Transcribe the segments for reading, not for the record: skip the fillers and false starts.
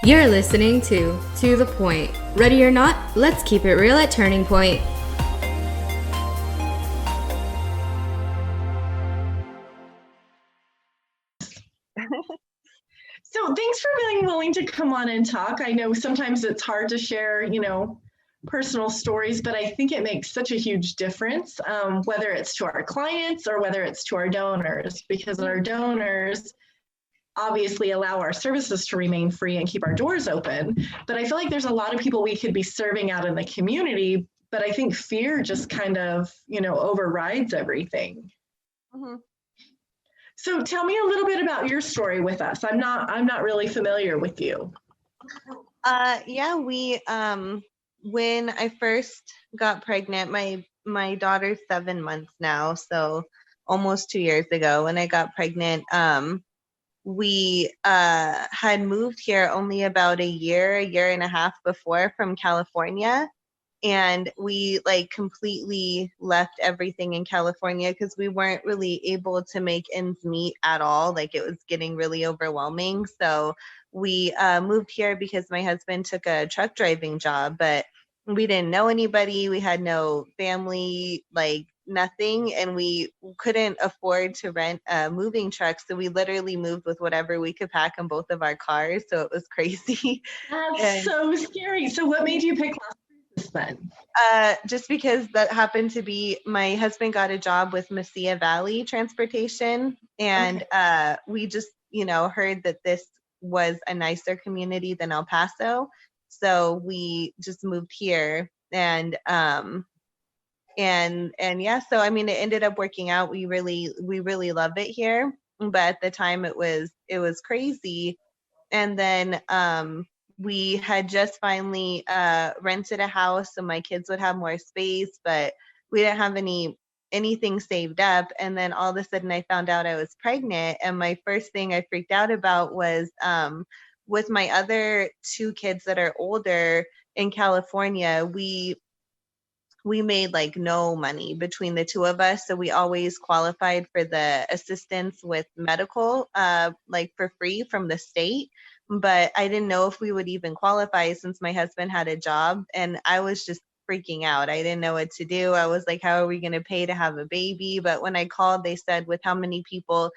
You're listening To The Point. Ready or not, let's keep it real at Turning Point. So thanks for being willing to come on and talk. I know sometimes it's hard to share, personal stories, but I think it makes such a huge difference, whether it's to our clients or whether it's to our donors, because our donors obviously allow our services to remain free and keep our doors open. But I feel like there's a lot of people we could be serving out in the community, but I think fear just kind of, overrides everything. Mm-hmm. So tell me a little bit about your story with us. I'm not really familiar with you. We when I first got pregnant, my daughter's 7 months now, so almost 2 years ago when I got pregnant, we had moved here only about a year and a half before from California. And we completely left everything in California because we weren't really able to make ends meet at all. Like, it was getting really overwhelming. So we moved here because my husband took a truck driving job, but we didn't know anybody. We had no family, nothing, and we couldn't afford to rent a moving truck. So we literally moved with whatever we could pack in both of our cars. So it was crazy. That's so scary. So what made you pick Las Cruces then? Just because that happened to be, my husband got a job with Mesilla Valley Transportation, and we just, heard that this was a nicer community than El Paso, so we just moved here, and yeah, so I mean, it ended up working out. We really love it here, but at the time it was crazy. And then we had just finally rented a house so my kids would have more space, but we didn't have anything saved up. And then all of a sudden I found out I was pregnant, and my first thing I freaked out about was with my other two kids that are older in California, we made no money between the two of us, so we always qualified for the assistance with medical for free from the state. But I didn't know if we would even qualify since my husband had a job, and I was just freaking out. I didn't know what to do. I was like, how are we going to pay to have a baby? But when I called, they said with how many people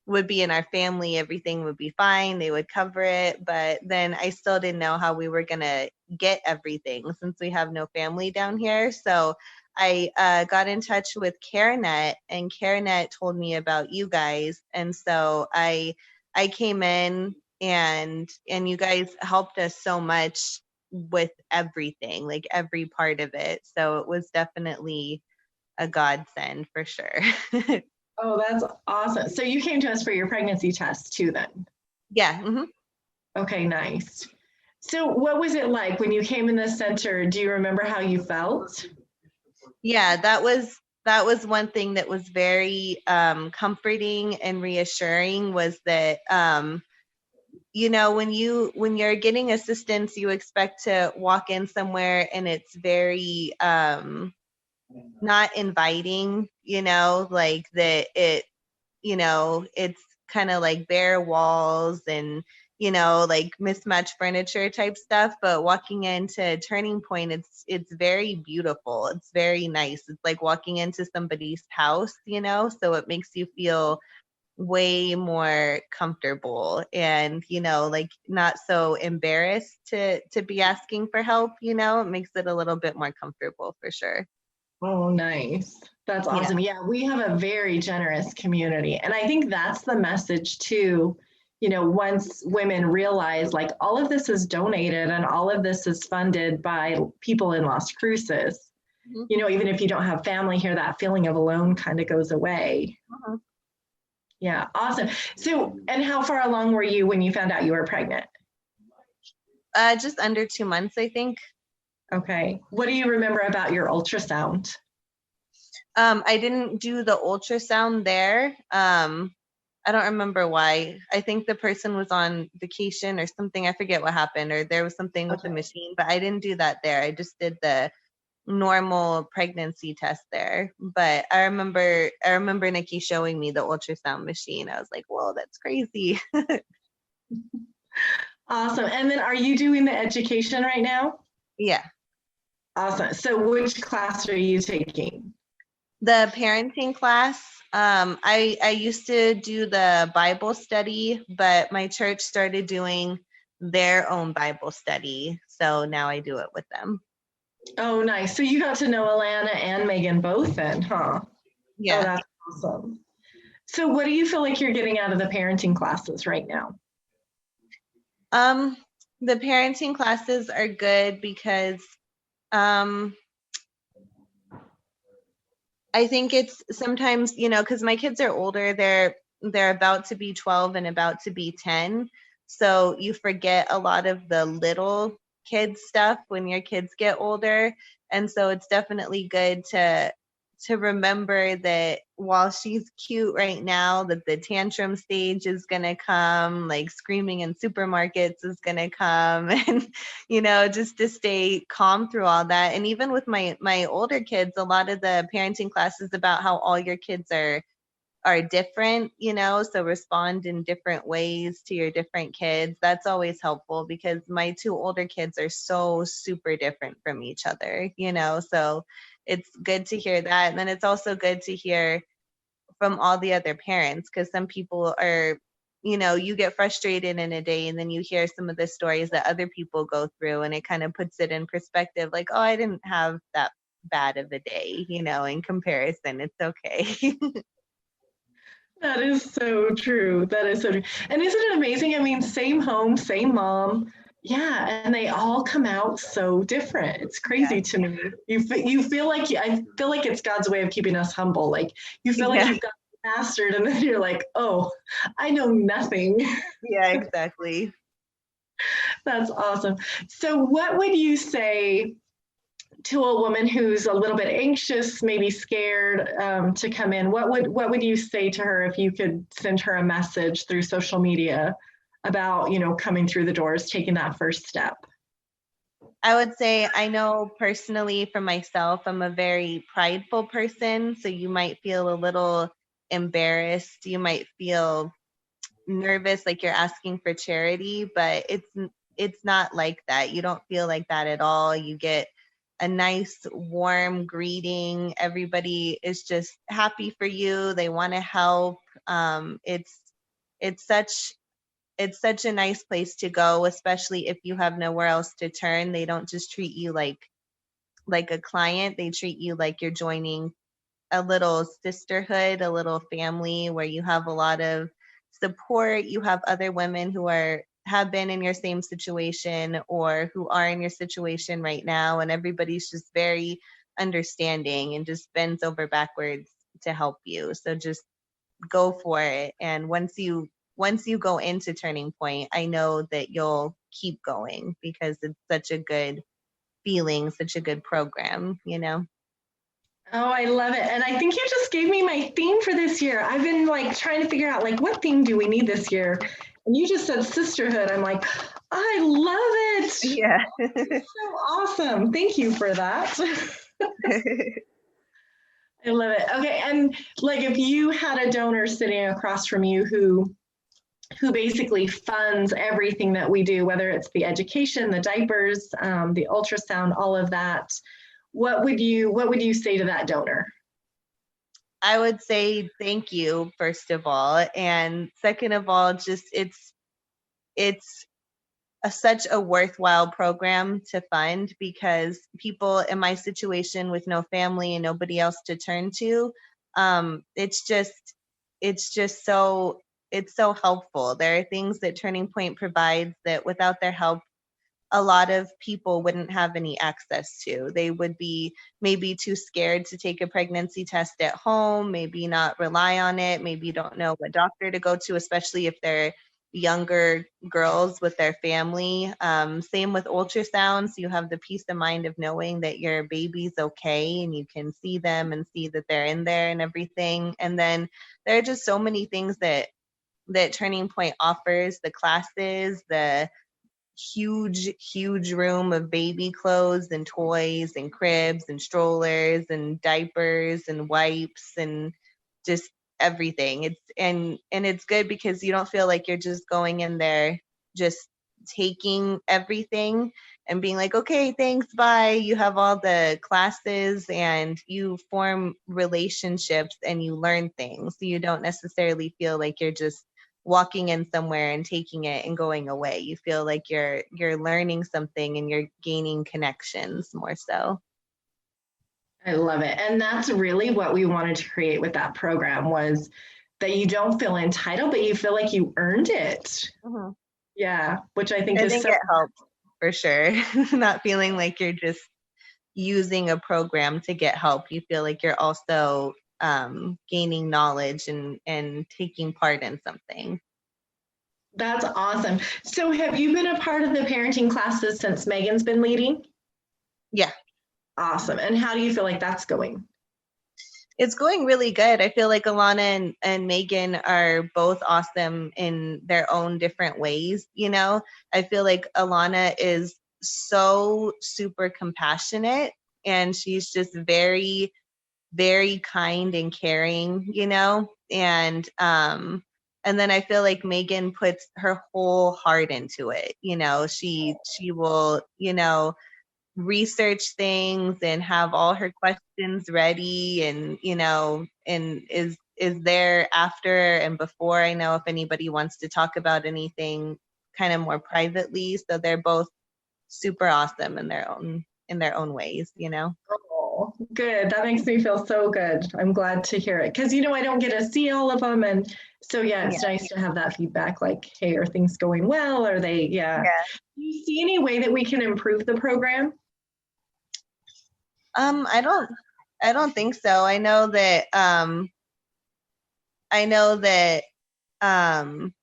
would be in our family, everything would be fine. They would cover it. But then I still didn't know how we were going to get everything since we have no family down here. So I got in touch with CareNet, and CareNet told me about you guys. And so I came in, and you guys helped us so much with everything, like every part of it. So it was definitely a godsend for sure. Oh, that's awesome. So you came to us for your pregnancy test too then? Yeah. Mm-hmm. Okay, nice. So what was it like when you came in the center? Do you remember how you felt? Yeah, that was one thing that was very comforting and reassuring, was that when you're getting assistance, you expect to walk in somewhere and it's very not inviting, like that it's kind of like bare walls and like mismatched furniture type stuff. But walking into Turning Point, it's very beautiful. It's very nice. It's like walking into somebody's house, so it makes you feel way more comfortable, and like not so embarrassed to be asking for help. It makes it a little bit more comfortable for sure. Oh, nice. That's awesome. Yeah, we have a very generous community. And I think that's the message too. Once women realize like all of this is donated and all of this is funded by people in Las Cruces, even if you don't have family here, that feeling of alone kind of goes away. Mm-hmm. Yeah, awesome. So, and how far along were you when you found out you were pregnant? Just under 2 months, I think. Okay. What do you remember about your ultrasound? I didn't do the ultrasound there. I don't remember why. I think the person was on vacation or something. I forget what happened, or there was something with the machine, but I didn't do that there. I just did the normal pregnancy test there. But I remember Nikki showing me the ultrasound machine. I was like, whoa, that's crazy. Awesome. And then are you doing the education right now? Yeah. Awesome. So which class are you taking? The parenting class, I used to do the Bible study, but my church started doing their own Bible study. So now I do it with them. Oh, nice. So you got to know Alana and Megan both then, huh? Oh, Yeah. that's awesome. So what do you feel like you're getting out of the parenting classes right now? The parenting classes are good because I think it's sometimes, because my kids are older, they're about to be 12 and about to be 10. So you forget a lot of the little kid stuff when your kids get older. And so it's definitely good to remember that while she's cute right now, that the tantrum stage is gonna come, like screaming in supermarkets is gonna come, and just to stay calm through all that. And even with my older kids, a lot of the parenting classes about how all your kids are different, so respond in different ways to your different kids. That's always helpful because my two older kids are so super different from each other, so it's good to hear that. And then it's also good to hear from all the other parents, because some people are, you get frustrated in a day and then you hear some of the stories that other people go through, and it kind of puts it in perspective, like, oh, I didn't have that bad of a day, in comparison. It's okay. That is so true. That is so true. And isn't it amazing? I mean, same home, same mom. Yeah, and they all come out so different. It's crazy to me. You feel like I feel like it's God's way of keeping us humble. Like you feel like Yeah. you've got mastered, and then you're like, oh, I know nothing. Yeah, exactly. That's awesome. So, what would you say to a woman who's a little bit anxious, maybe scared to come in? What would you say to her if you could send her a message through social media about coming through the doors, taking that first step? I would say, I know personally for myself, I'm a very prideful person. So you might feel a little embarrassed. You might feel nervous, like you're asking for charity, but it's not like that. You don't feel like that at all. You get a nice warm greeting. Everybody is just happy for you. They want to help. It's such it's such a nice place to go, especially if you have nowhere else to turn. They don't just treat you like a client. They treat you like you're joining a little sisterhood, a little family where you have a lot of support. You have other women who have been in your same situation or who are in your situation right now, and everybody's just very understanding and just bends over backwards to help you. So just go for it. And once you go into Turning Point, I know that you'll keep going because it's such a good feeling, such a good program. Oh, I love it. And I think you just gave me my theme for this year. I've been like trying to figure out like what theme do we need this year? And you just said sisterhood. I'm like, I love it. Yeah. So awesome. Thank you for that. I love it. Okay, and like if you had a donor sitting across from you who basically funds everything that we do, whether it's the education, the diapers, the ultrasound, all of that, what would you say to that donor? I would say thank you, first of all. And second of all, just it's such a worthwhile program to fund, because people in my situation with no family and nobody else to turn to, it's just so helpful. There are things that Turning Point provides that without their help, a lot of people wouldn't have any access to. They would be maybe too scared to take a pregnancy test at home, maybe not rely on it, maybe don't know what doctor to go to, especially if they're younger girls with their family. Same with ultrasounds. You have the peace of mind of knowing that your baby's okay and you can see them and see that they're in there and everything. And then there are just so many things that Turning Point offers, the classes, the huge room of baby clothes and toys and cribs and strollers and diapers and wipes and just everything. It's and it's good because you don't feel like you're just going in there just taking everything and being like, okay, thanks, bye. You have all the classes and you form relationships and you learn things. So you don't necessarily feel like you're just walking in somewhere and taking it and going away. You feel like you're learning something and you're gaining connections more so. I love it. And that's really what we wanted to create with that program, was that you don't feel entitled, but you feel like you earned it. Mm-hmm. Yeah, which I think I is think so. it helps for sure. Not feeling like you're just using a program to get help. You feel like you're also gaining knowledge and taking part in something. That's awesome. So have you been a part of the parenting classes since Megan's been leading? Yeah. Awesome. And how do you feel like that's going? It's going really good. I feel like Alana and Megan are both awesome in their own different ways. You know, I feel like Alana is so super compassionate and she's just very, very kind and caring, you know, and then I feel like Megan puts her whole heart into it. You know, she will, you know, research things and have all her questions ready, and you know, and is there after and before, I know, if anybody wants to talk about anything kind of more privately. So they're both super awesome in their own ways, you know. Oh, good. That makes me feel so good. I'm glad to hear it, because you know I don't get to see all of them, and so yeah, it's nice to have that feedback. Like, hey, are things going well? Are they? Yeah. Do you see any way that we can improve the program? I don't think so. I know that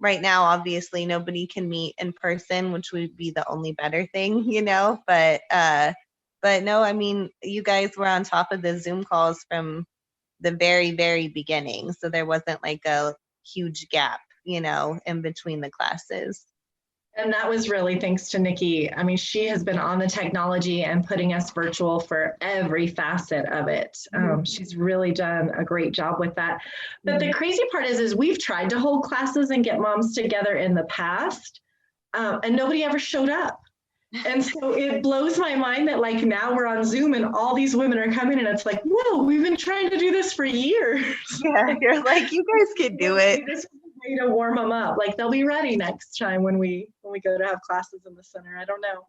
right now obviously nobody can meet in person, which would be the only better thing, you know, but no, I mean, you guys were on top of the Zoom calls from the very, very beginning, so there wasn't like a huge gap, you know, in between the classes. And that was really thanks to Nikki. I mean, she has been on the technology and putting us virtual for every facet of it. She's really done a great job with that. But the crazy part is we've tried to hold classes and get moms together in the past, and nobody ever showed up. And so it blows my mind that like now we're on Zoom and all these women are coming, and it's like, whoa, we've been trying to do this for years. Yeah, you're like, you guys could do it. This is a way to warm them up. Like they'll be ready next time when we go to have classes in the center. I don't know.